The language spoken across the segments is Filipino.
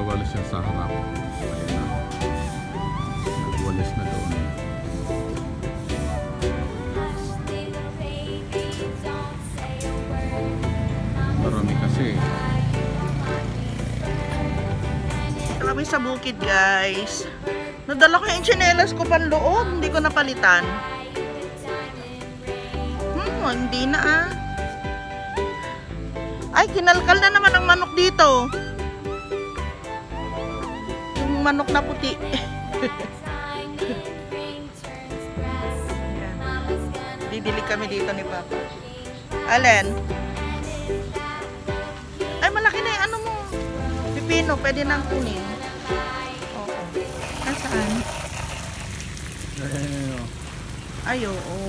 nagwawalis yan sa harap. Ayun na. Nagwalis na doon. Marami kasi. Kami sa bukid, guys. Nadala ko yung tsinelas ko panloob. Hindi ko napalitan. Hindi na ah. Ay, kinalkal na naman ang manok dito. Yung manok na puti. Didilig kami dito ni Papa. Alin? Ay, malaki na yung ano mo. Pipino, pwede nang kunin. Oo. Nasaan? Ay, oo.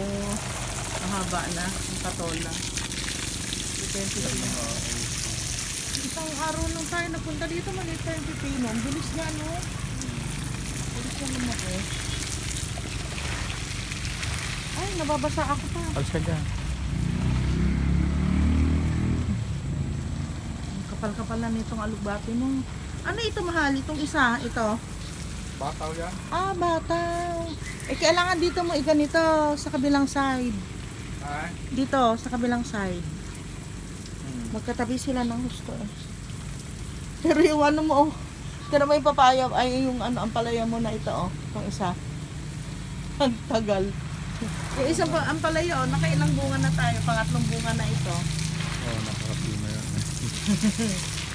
Mahaba na. Ang patola. Isang araw nung tayo napunta dito, maliit pa yung pipino. Ang bilis niya, no? Bilis niya lumaki. Ay, nababasa ako pa. Alis ka dyan. Ang kapal-kapal na nitong alugbati mo. Ano ito, mahal? Itong isa, ito. Bataw yan? Ah, bataw. Eh, kailangan dito mo iganito sa kabilang side. Ay? Dito, sa kabilang side. Magkatabi sila ng gusto eh. Pero yung ano mo, pero may papaya, ay yung ano, ang palaya mo na ito oh. Itong isa. Ang tagal. Yung isang pa, ang palaya oh, nakailang bunga na tayo. Pangatlong bunga na ito. Oo, nakakapin na yan.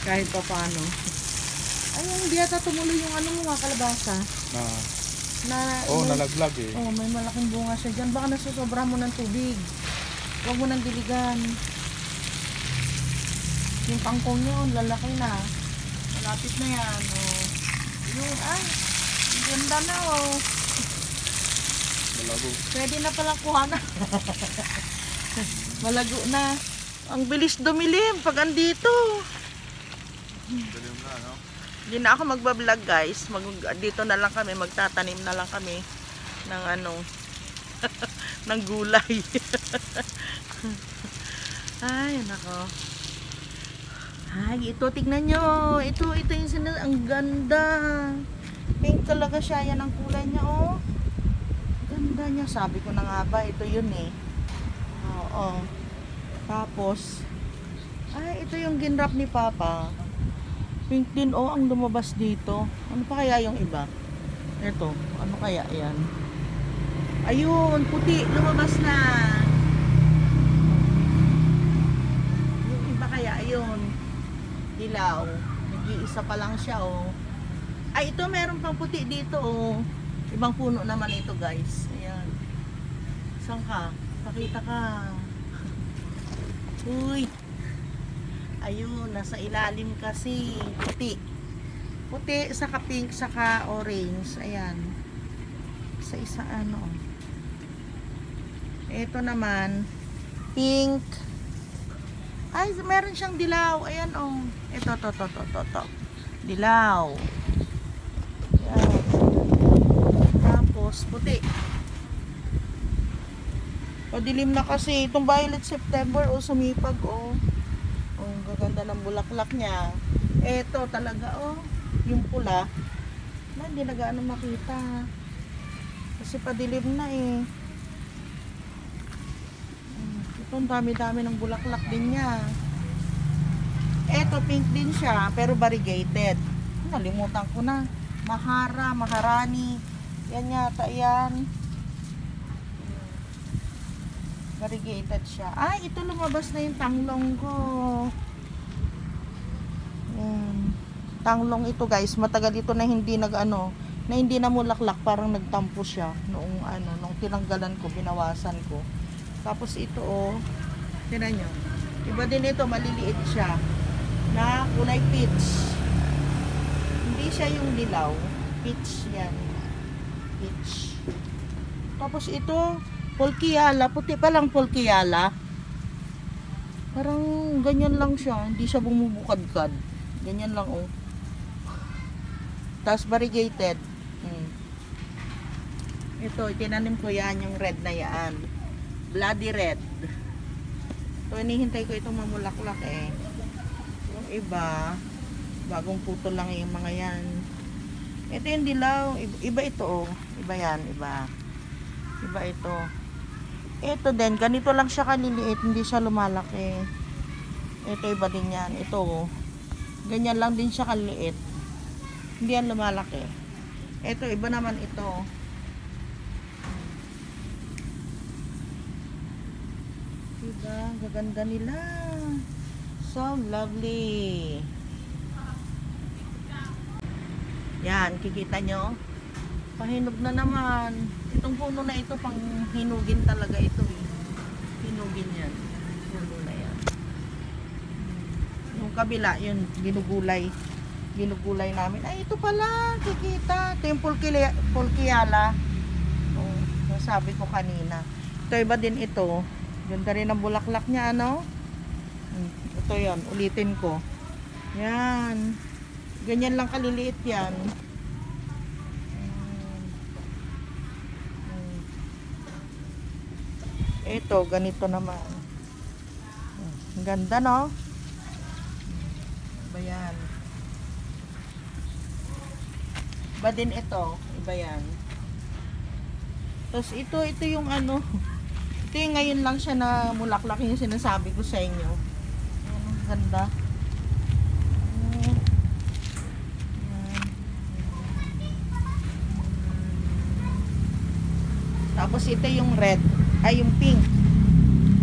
Kahit pa paano. Ay, hindi yata tumuloy yung ano mo mga kalabasa. Nalaglag eh. Oh, may malaking bunga siya dyan. Baka nasusobra mo ng tubig. Huwag mo nang diligan. Yung kangkong yun, lalaki na. Malapit na yan. Oh. Yun, ay. Ganda na oh. Malago. Pwede na palang kuha na. Malago na. Ang bilis dumilim pag andito. Dilim na, no? Hindi na ako magbablog guys. Dito na lang kami, magtatanim na lang kami ng ano, ng gulay. Ay, nako. Ay, ito tignan nyo. Ito yung ang ganda. Pink talaga siya. Yan ang kulay niya, oh. Ganda niya. Sabi ko na nga ba, ito yun eh. Oo. Tapos, ay, ito yung ginrap ni Papa. Pink din, oh, ang lumabas dito. Ano pa kaya yung iba? Ito, ano kaya yan? Ayun, puti, lumabas na. Yung iba kaya, ayun. Dilaw. Nag-iisa pa lang siya, oh. Ay, ito, meron pang puti dito, oh. Ibang puno naman ito, guys. Ayan. Saan ka? Pakita ka. Uy. Ayun, nasa ilalim kasi. Puti. Puti, saka pink, saka orange. Ayan. Isa-isa ano. Ito naman, pink. Ay, meron siyang dilaw. Ayan, oh. Ito, to. Dilaw. Ayan. Tapos, puti. O, dilim na kasi. Itong violet September, oh, sumipag, oh. Oh, gaganda ng bulaklak niya. Ito talaga, oh. Yung pula. Hindi na gaano makita. Kasi padilim na, eh. Ito, dami-dami ng bulaklak din niya. Ito, pink din siya, pero variegated. Nalimutan ko na. Mahara, maharani. Yan yata, yan. Variegated siya. Ay, ito lumabas na yung tanglong ko. Tanglong ito, guys. Matagal ito na hindi na hindi na mulaklak, parang nagtampo siya noong nung tinanggalan ko, binawasan ko. Tapos ito, oh. Tingnan nyo. Iba din ito, maliliit siya. Na kulay peach. Hindi siya yung dilaw. Peach yan. Peach. Tapos ito, polkiala. Puti pa lang polkiala. Parang ganyan lang siya. Hindi siya bumubukadkad. Ganyan lang, oh. Tapos variegated. Ito, tinanim ko yan, yung red na yan. Bloody red. Ito, hinihintay ko itong mamulaklak eh. Yung iba, Bagong putol lang yung mga yan. Ito yung dilaw. Iba ito oh. Iba yan. Iba. Iba ito. Ito din. Ganito lang siya kaliliit. Hindi siya lumalaki. Ito iba din yan. Ito oh. Ganyan lang din siya kaliliit. Hindi yan lumalaki. Ito iba naman ito. Diba? Gaganda nila. So lovely. Yan, kikita nyo. Pahinog na naman. Itong puno na ito, pang hinugin talaga ito eh. Hinugin yan. Puno na yan. Yung kabila, yun, ginugulay. Ginugulay namin. Ay, ito pala, kikita. Ito yung pulkiala. Oh, nasabi ko kanina. Ito iba din ito. Ganda rin ang bulaklak niya, ano? Ito yon, ulitin ko. Yan. Ganyan lang kaliliit yan. Ito, ganito naman. Ang ganda, no? Iba yan. Iba din ito. Iba yan. Tapos ito yung ano. Ito yung ngayon lang siya na mulaklak yung sinasabi ko sa inyo. Ang ganda. Tapos ito yung red, ay yung pink.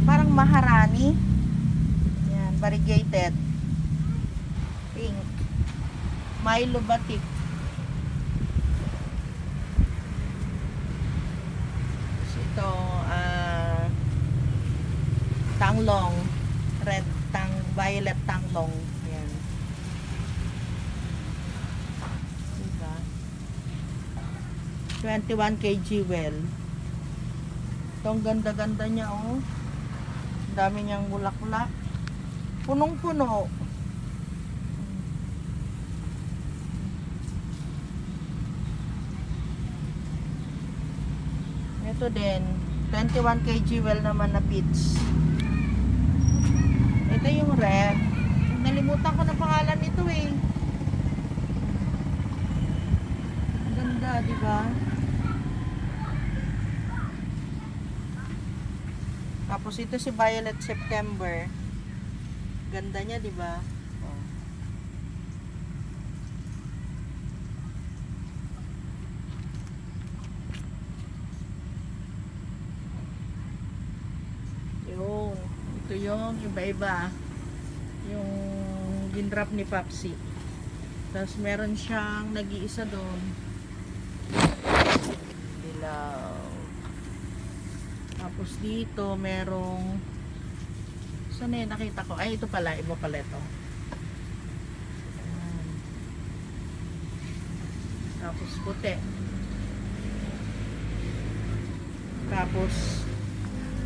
Parang maharani. Yan, variegated. Pink. Milo batik. Tapos ito, tanglong. Red, violet tanglong. Yan. Diba? 21 kg well. Ito, ang ganda-ganda niya, oh. Ang dami niyang bulaklak. Punong-puno. Ito din. 21 kg well naman na peach. Ito yung red. Nalimutan ko ng pangalan nito, eh. Ang ganda, di ba? Tapos ito si Violet September. Ganda niya, 'di ba? Oh. Yun. Ito yung iba-iba. Yung ginrap ni Papsi. Tapos meron siyang nag-iisa doon. Dilaw. Tapos dito merong, saan na yun nakita ko? Ay, ito pala, iba pala ito. Ayan. Tapos puti. Tapos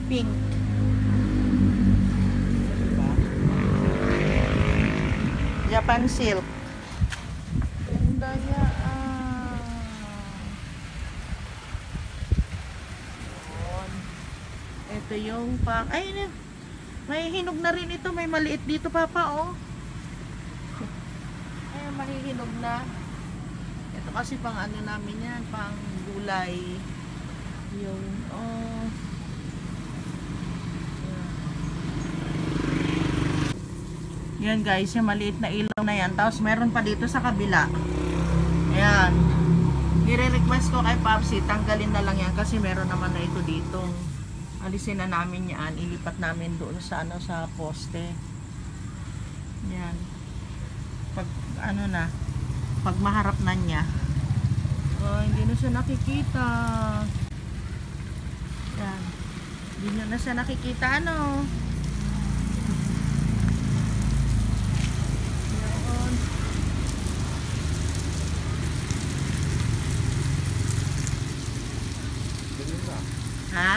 pink. Diba? Japan silk. Ganda niya. Ito yung pang, ay, may hinog na rin ito, may maliit dito, Papa, oh. Ay, mahihinog na. Ito kasi pang ano namin yan, pang gulay. Yung, oh. Yan guys, yung maliit na ilaw na yan. Tapos meron pa dito sa kabila. Ayan. I-request ko kay Papsi, tanggalin na lang yan kasi meron naman na ito dito. Alisin na namin yan, ilipat namin doon sa ano, sa poste. Yan. Pag ano na, pag maharap na niya. Oh, hindi na siya nakikita. Yan. Hindi na siya nakikita, ano. Yan. Ha?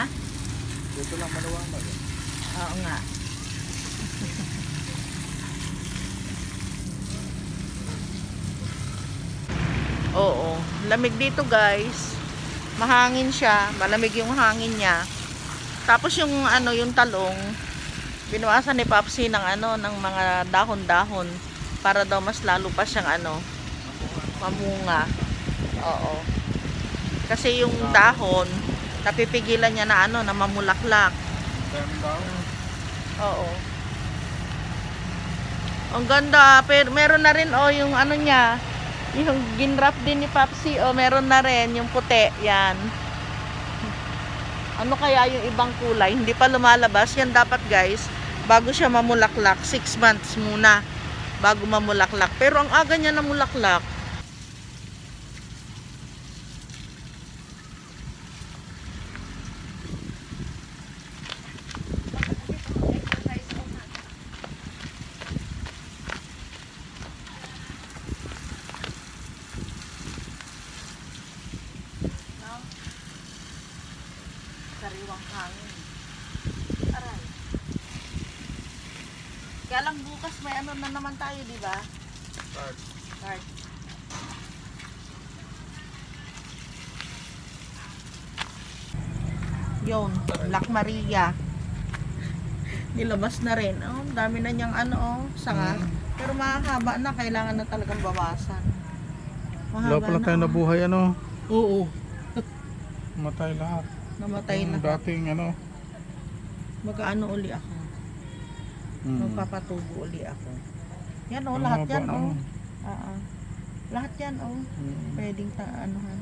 Dito lang maliwanag. Oo nga. Oo. Lamig dito guys. Mahangin siya. Malamig yung hangin niya. Tapos yung ano, yung talong, binawasan ni Papsi ng ano, ng mga dahon-dahon. para daw mas lalo pa siyang ano, mamunga. Oo. Kasi yung dahon, napipigilan niya na ano, na mamulaklak. Oo. Ang ganda, pero meron na rin yung ano niya, yung ginrap din ni Papsi, meron na rin yung puti, yan. Ano kaya yung ibang kulay? Hindi pa lumalabas. Yan dapat guys, bago siya mamulaklak, 6 months muna bago mamulaklak. Pero ang aga niya namulaklak. Sariwang hangin. Aray. Kaya lang bukas may ano na naman tayo, di ba? Card. Yun, Black Maria. Nilabas na rin. Oh, dami na niyang ano, sanga. Pero mahaba na, kailangan na talagang bawasan. Wala pala tayo nabuhay ano. Oo. Matay lahat. Namatay na. Dating ano. Mag-ano uli ako. Magpapatubo uli ako. Yan lahat yan lahat yan pwedeng anuhan,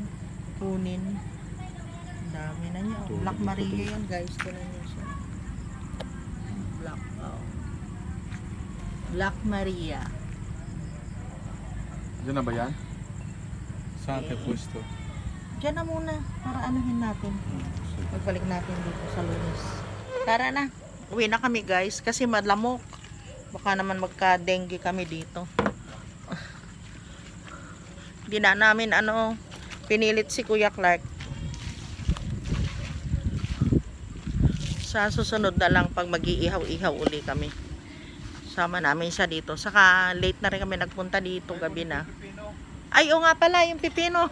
kunin. Ang dami na niya. Black Maria yan guys. Kunin niyo siya. Black Maria. Diyan na ba yan? Saan tayo pwesto? Diyan na muna para anuhin natin. Magbalik natin dito sa Lunes. Tara na. Uwi na kami guys kasi malamok. Baka naman magka-dengue kami dito. Hindi na namin pinilit si Kuya Clark. Sa susunod na lang pag mag-iihaw-ihaw uli kami. Sama namin siya dito. Saka late na rin kami nagpunta dito gabi na. Ay, nga pala yung pipino.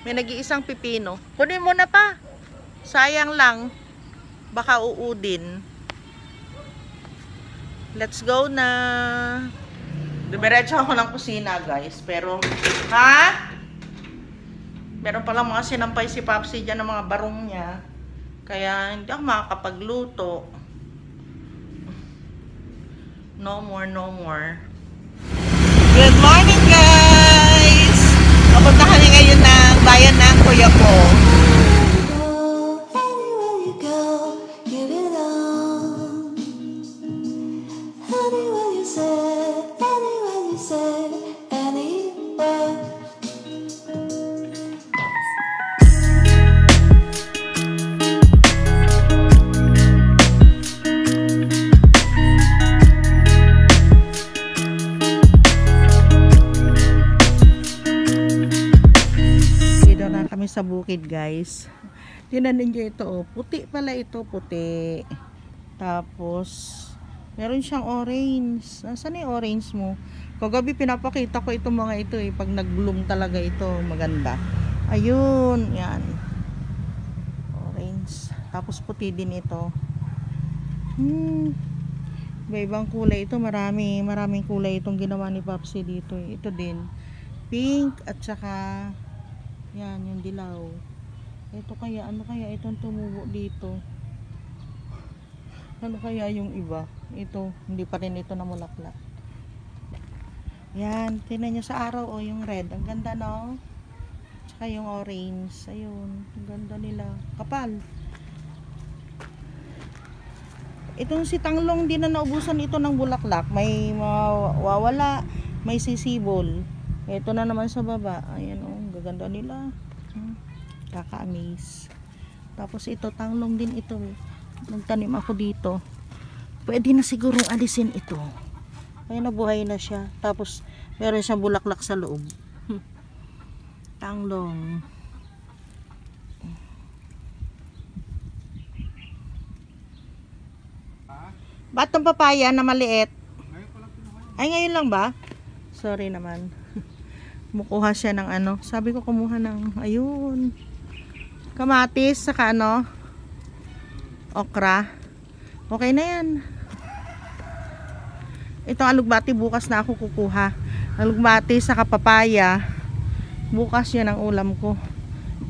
May nag-iisang pipino. Kunin mo na pa. Sayang lang. Baka uudin. Let's go na. Dumiretso ako ng kusina guys. Pero, meron palang mga sinampay si Papsi dyan ng mga barong niya. Kaya hindi ako makakapagluto. No more, no more. Good morning guys! Papunta kami ngayon ng bayan ng kuya ko. Sa bukid guys. Tinanin nyo ito puti pala ito, puti. Tapos meron siyang orange. Nasaan yung orange mo? Kagabi pinapakita ko itong mga ito pag nag-bloom talaga ito, maganda. Ayun, yan. Orange. Tapos puti din ito. Iba-ibang kulay ito, maraming kulay itong ginawa ni Papsi dito. Ito din. Pink at saka yan, yung dilaw. Ito kaya, ano kaya itong tumubo dito? Ano kaya yung iba? Ito, hindi pa rin ito namulaklak. Yan, tingnan nyo sa araw yung red. Ang ganda no? Tsaka yung orange. Ayun, ang ganda nila. Kapal. Itong si Tanglong, di na naubusan ito ng bulaklak. May mawawala, may sisibol. Ito na naman sa baba. Ayan gaganda nila. Kaka-amaze. Tapos ito, Tanglong din ito. Nagtanim ako dito. Pwede na siguro alisin ito. Ay, nabuhay na siya. Tapos meron siyang bulaklak sa loob. Tanglong. Ba't itong papaya na maliit? Ay, ngayon lang ba? Sorry naman. Kumukuha siya ng sabi ko kumuha ng ayun, kamatis saka okra. Okay na yan. Itong alugbati bukas na ako kukuha. Alugbati sa kapapaya. Bukas yan ang ulam ko.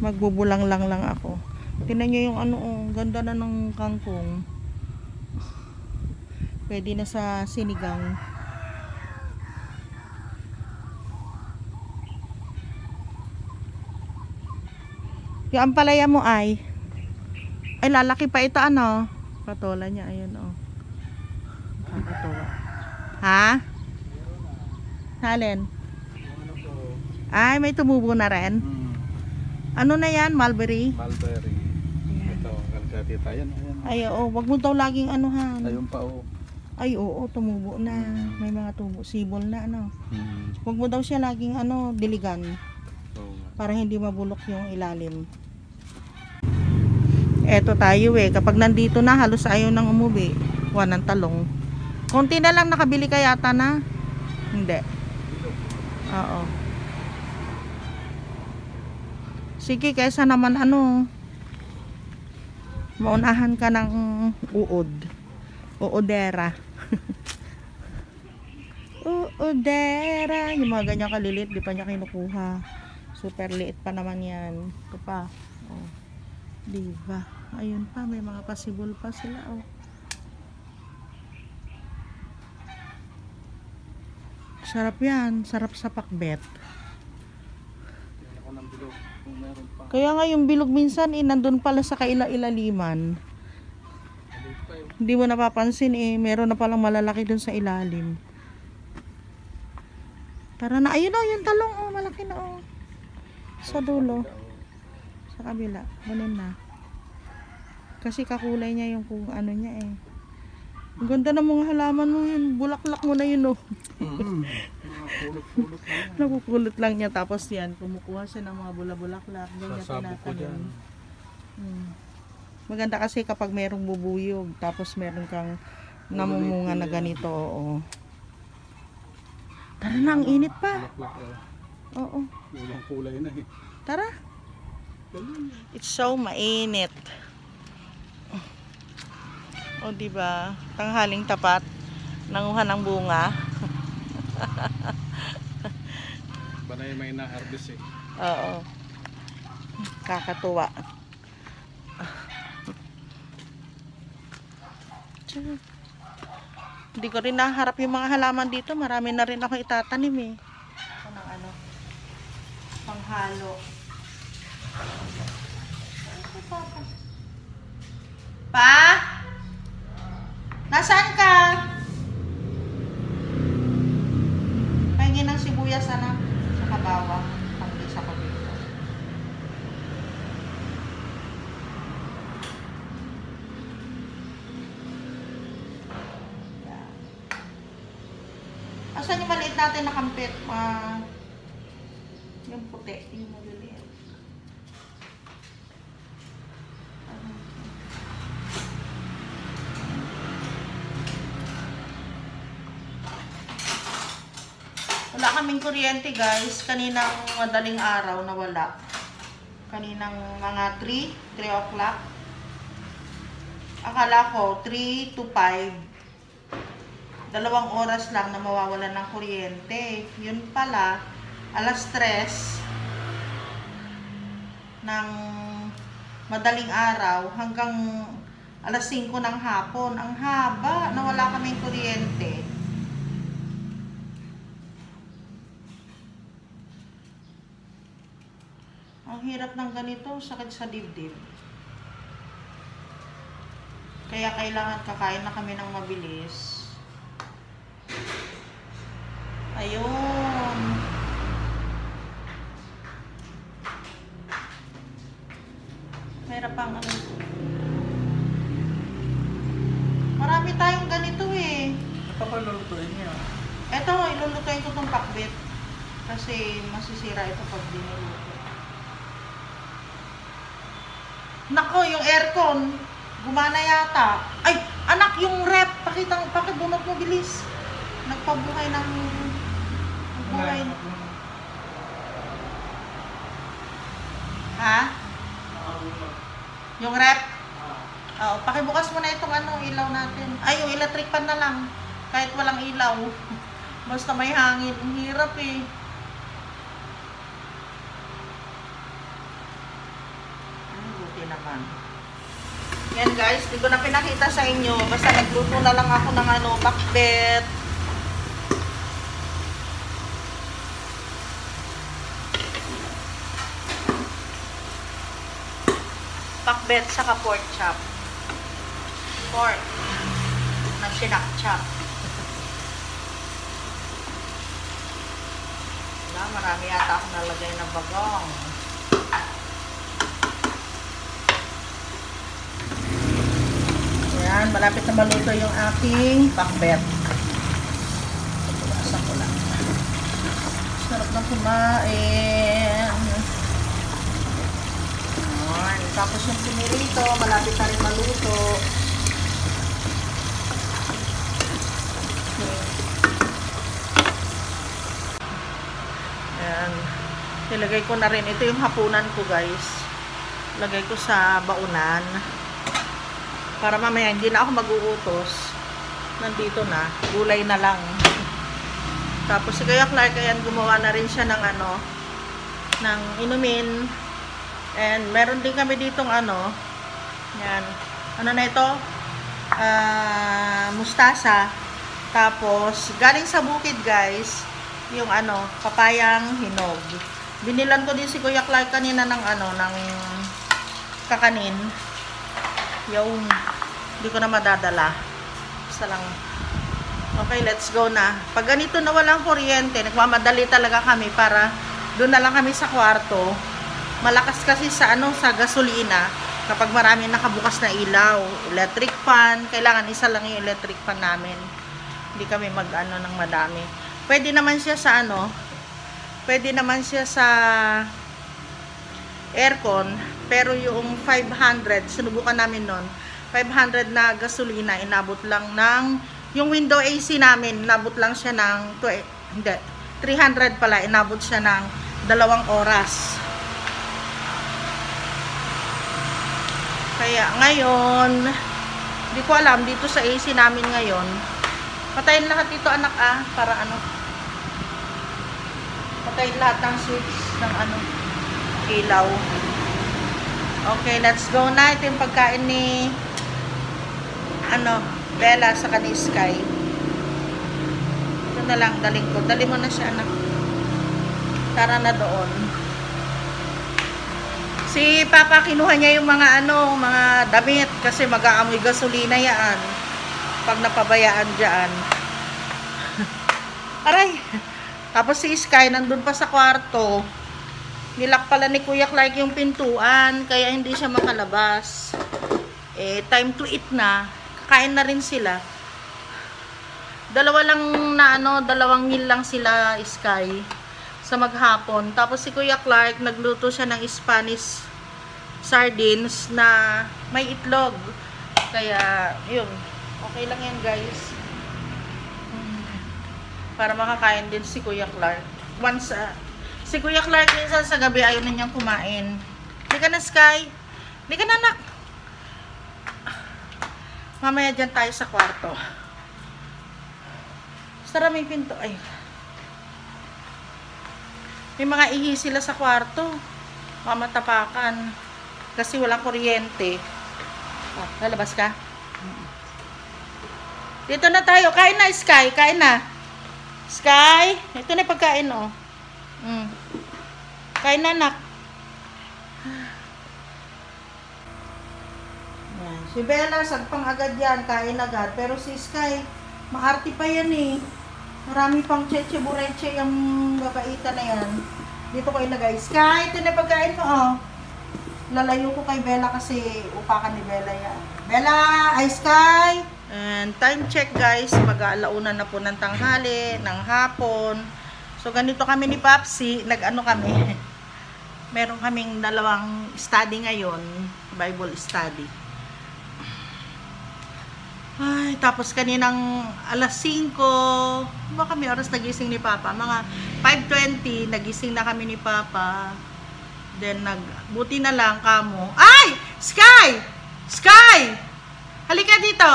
Magbubulang lang ako. Tingnan nyo yung ano, oh, ganda na ng kangkong. Pwede na sa sinigang. Yung ampalaya mo ay lalaki pa ito, ano? Patola niya, ayun, oh. Kakatuwa. Ha? Halin? Ay, may tumubo na rin. Ano na yan? Mulberry? Mulberry. Ito, kalkatita. Ayan. Ay, oo. Wag mo daw laging anuhan. Ayun pa, oh. Ay, oo. Tumubo na. May mga tubo. Sibol na, ano. Wag mo daw siya laging, ano, diligan. Para hindi mabulok yung ilalim. Eto tayo eh. Kapag nandito na, halos ayaw nang umuwi. Kuha ng talong. Konti na lang nakabili ka yata na. Hindi. Oo. Sige, kaysa naman ano, maunahan ka ng uod. Uodera. Uodera. Yung mga ganyan kalilit, di pa niya kinukuha. Super liit pa naman yan. Ito pa. Oh. Diba? Ayun pa, may mga pasibol pa sila. Oh. Sarap yan. Sarap sa pakbet. Kaya nga yung bilog minsan nandun pala sa kaila-ilaliman. Hindi mo napapansin meron na palang malalaki dun sa ilalim. Tara na, ayun yung talong, oh, malaki na, oh. Sa dulo. Sa kabila, ganun na. Kasi kakulay niya yung kung ano niya eh. Ang ganda ng mga halaman mo yun. Bulaklak mo na yun, oh. Nakukulot lang niya. Tapos yan, kumukuha siya ng mga bula-bulaklak. Ganyan tinatanim. Maganda kasi kapag merong bubuyog. Tapos meron kang namumunga na ganito. Oo. Tara na, ang init pa. Oo. Walang kulay na eh. Tara. It's so mainit. O diba, tanghaling tapat, nanguha ng bunga. Banay may na-harvest eh. Oo. Kakatuwa. Hindi ko rin naharap yung mga halaman dito. Marami na rin ako itatanim eh. Ito ng ano, panghalo. Pa? Nasaan ka? Pahingin ng sibuyas, anak. Sa kabawa. Pag-isa ko dito. Yan. Asan yung maliit natin na kampit? Yung puti. Yung maliliit. Wala kaming kuryente guys. Kaninang madaling araw nawala. Kaninang mga 3 o'clock. Akala ko 3 to 5. 2 oras lang na mawawalan ng kuryente. Yun pala, alas 3 ng madaling araw hanggang alas 5 ng hapon. Ang haba na wala kaming kuryente. Ang hirap ng ganito, sakit sa dibdib. Kaya kailangan kakain na kami ng mabilis. Ayun. Mayroon pang ano. Marami tayong ganito eh. Ito pa lulutuin niya. Ito, ilulutuin ko itong pakbet. Kasi masisira ito pag diniluto. Nako, yung aircon, gumana yata. Ay, anak, yung rep, pakibunot mo bilis. Nagpabuhay ng buhay. Ha? Yung rep? Oo, pakibukas mo na itong ano, ilaw natin. Ay, yung electric pan na lang. Kahit walang ilaw. Basta may hangin. Ang hirap eh. Ay, buti naman. Yan guys, hindi ko na pinakita sa inyo. Basta nagluto na lang ako ng ano, pakbet. Pakbet saka pork chop. Pork na sinakchap. Wala, marami yata akong nalagay na bagong. Ayan, malapit na maluto yung aking pakbet. Pagkawasan ko lang. Sarap na kumain. Ayan, tapos yung pinirito, malapit na rin maluto. Ayan. Nilagay ko na rin. Ito yung hapunan ko guys. Lagay ko sa baunan. Para mamaya hindi na ako mag-uutos. Nandito na. Gulay na lang. Tapos si Kuya Clark, ayan, gumawa na rin siya ng ano, ng inumin. And meron din kami ditong ano, yan. Ano na ito? Mustasa. Tapos, galing sa bukid guys, yung ano, papayang hinog. Binilan ko din si Kuya Clark kanina ng ano, ng kakanin. Yung, hindi ko na madadala. Basta lang. Okay, let's go na. Pag ganito na walang kuryente, nagmamadali talaga kami para doon na lang kami sa kwarto. Malakas kasi sa ano, sa gasolina. Kapag marami nakabukas na ilaw, electric fan, kailangan isa lang yung electric fan namin. Hindi kami mag-ano ng madami. Pwede naman siya sa ano, pwede naman siya sa aircon, pero yung 500, sinubukan namin nun, 500 na gasolina, inabot lang ng, yung window AC namin, inabot lang siya ng, hindi, 300 pala, inabot siya ng 2 oras. Kaya ngayon, hindi ko alam, dito sa AC namin ngayon, patayin lahat dito anak para ano, patayin lahat ng switch ng ano, ilaw. Okay, let's go na. Ito yung pagkain ni ano, Bella sa ni Sky. Ito na lang, daling ko. Dali mo na siya anak. Tara na doon. Si Papa kinuha niya yung mga ano, mga damit kasi mag-aamoy gasolina yan pag napabayaan diyan. Aray. Tapos si Sky nandun pa sa kwarto. Nilak pala ni Kuya Clark yung pintuan kaya hindi siya makalabas. Eh time to eat na. Kakain na rin sila. Dalawa lang na ano, 2 meal lang sila Sky sa maghapon. Tapos si Kuya Clark nagluto siya ng Spanish sardines na may itlog. Kaya yun, okay lang yan guys. Para makakain din si Kuya Clark. Once si Kuya Clark minsan sa gabi ayaw na niyang kumain. Hindi ka na Sky. Hindi ka na anak. Mamaya dyan tayo sa kwarto. Sara may pinto. Ay. May mga ihi sila sa kwarto. Mamatapakan. Kasi walang kuryente. Oh, lalabas ka? Dito na tayo. Kain na, Sky. Kain na. Sky. Ito na yung pagkain, oh. Kain na, anak. Yan. Si Bella, sagpang agad yan. Kain agad. Pero si Sky, maarte pa yan, eh. Marami pang cheche bureche yung babaita na yan. Dito ko ilagay. Sky, ito na yung pagkain mo, oh. Lalayo ko kay Bella kasi upakan ni Bella yan. Bella, ay Sky! And time check guys, mag-aalauna na po ng tanghali, ng hapon. So ganito kami ni Papsi, nag-ano kami. Meron kaming 2 study ngayon, Bible study. Ay, tapos kaninang alas 5, ba kami oras nagising ni Papa? Mga 5:20, nagising na kami ni Papa. Then, buti na lang kamo. Ay! Sky! Sky! Halika dito.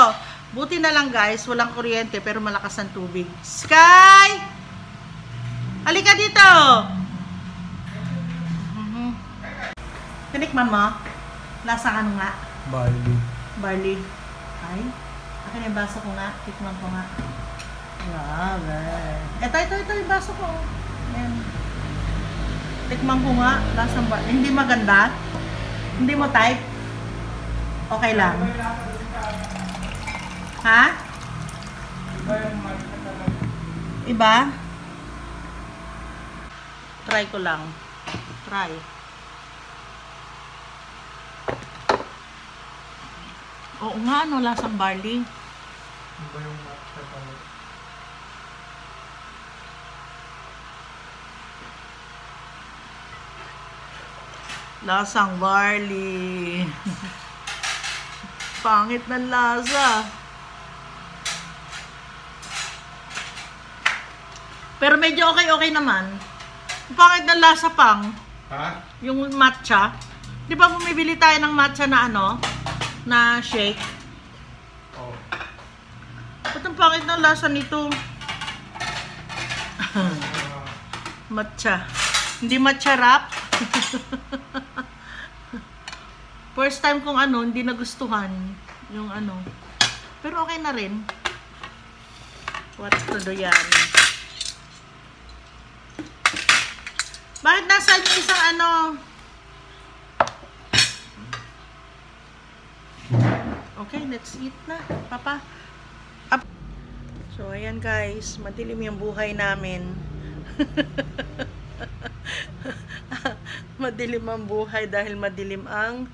Buti na lang guys, walang kuryente pero malakas ang tubig. Sky! Halika dito! Tinikman mo? Lasang ano nga? Barley. Barley. Ay, akin yung baso ko nga. Tikman ko nga. Grabe. Ito yung baso ko. Ayan. Tikman ko nga. Lasang barley. Hindi maganda? Hindi mo type? Okay lang. Ha? Iba? Try ko lang. Try. Oo nga, ano, lasang barley. Iba yung matcha talaga. Lasang barley. Pangit ng lasa. Pero medyo okay naman. Pangit ng lasa pang. Ha? Yung matcha. Di ba bumibili tayo ng matcha na ano? Na shake. Oo. Ba't ang pangit ng lasa nito? Matcha. Hindi matcha wrap. First time kong ano, hindi nagustuhan yung ano. Pero okay na rin. What to do yan? Bakit nasa yung isang ano? Okay, let's eat na, Papa. Up. So, ayan guys, madilim yung buhay namin. Madilim ang buhay dahil madilim ang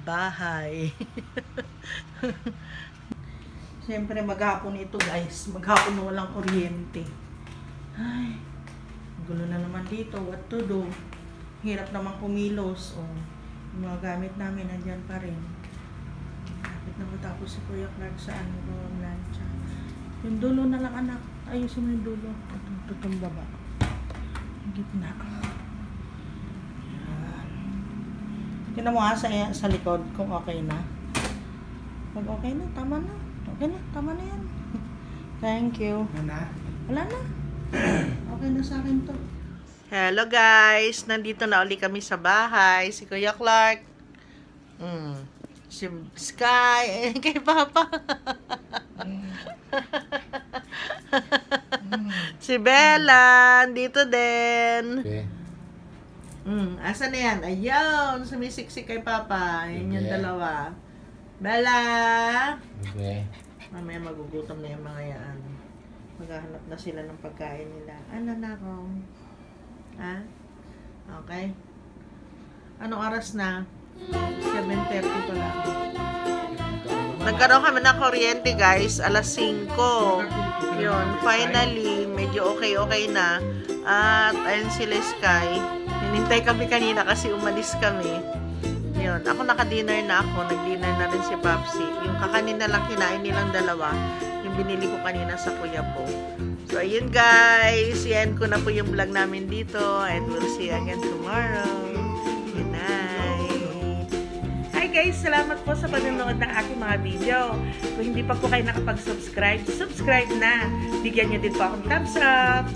bahay. Siyempre, maghapon ito guys. Maghapon na walang kuryente. Ay, gulo na naman dito. What to do? Hirap naman kumilos. O, yung mga gamit namin nandyan pa rin. Kapit na matapos si Kuya Clark sa ano ko, lancha. Yung dulo na lang anak. Ayusin mo yung dulo. Itong baba. Yung gitna. Yan. Tingnan mo nga sa likod kung okay na. Pag okay na, tama na. Okay na, tama na yan. Thank you. Wala na. Okay na sa akin to. Hello guys! Nandito na uli kami sa bahay. Si Kuya Clark. Si Sky. Kay Papa. Si Bella. Dito din. Okay. Asan na yan? Ayun. Sumisiksik kay Papa. Yan yung dalawa. Bella. Okay. Mamaya magugutom na yung mga yan. Maghahanap na sila ng pagkain nila. Ano na ako? Ha? Okay. Anong oras na? 7:30 pa lang. Nagkaroon kami ng kuryente guys. Alas 5. Yun. Finally, medyo okay na. At ayun sila Sky. Hinintay kami kanina kasi umalis kami. Yun. Ako naka-dinner na ako. Nag-dinner na rin si Papsi. Yung kakanin na lang kinain nilang dalawa. Yung binili ko kanina sa kuya po. So, ayun guys. Yan ko na po yung vlog namin dito. And we'll see you again tomorrow. Good night. Hi guys. Salamat po sa panonood ng aking mga video. Kung hindi pa po kayo nakapag-subscribe, subscribe na. Bigyan nyo din po akong thumbs up.